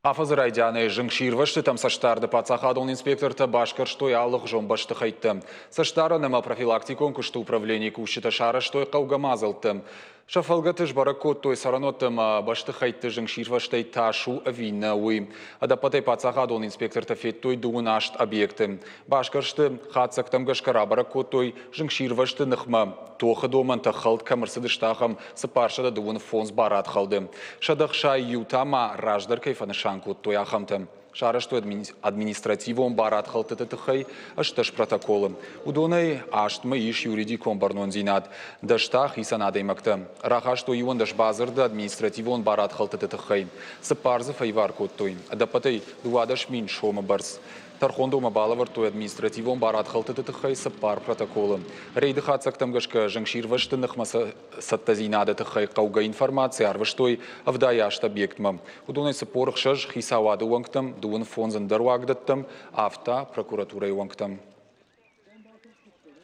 Афазыр айдяны жыңширвашты там саштарды пацахадон инспекторта башкарштой аллық жомбашты қайтты. Саштары нема профилактикон күшті управление күшті шарыштой қаугамазылты. Шафалга тыжбара коттой сараноттым башты қайтты жыңширваштай ташу авина уй. Адапатай пацахадон инспекторта феттой дуын ашт объекты. Башкаршты хатсактам гашкарабара коттой жыңширвашты нықма. Тоқы доман тақылд камырсыдыштақым сыпаршада дуын фонс барат қалды. Шадақша ютама раждар кайфаныша той ахамтым. Шарыштой административом барат халтытытыхай ашташ протоколы. Удонай аштмы иш юридиком барнон зинат. Даштах исанадаймакты. Рахаштой юон даш базырды административон барат халтытытыхай. Сыпарзы файвар коттой. Адапатай дуадаш мин шома барс. Тархондома балавар той административон барат халтытытыхай сыпар протоколы. Рейды хатсактам гашка жыңширвашты нахмаса саттазинадытыхай қауга информация арваштой авдаяшт объектмам. Удонай сыпорых шаж хисавады уангтам дуын фонзан даруагдаттам авто прокуратурой уангтам.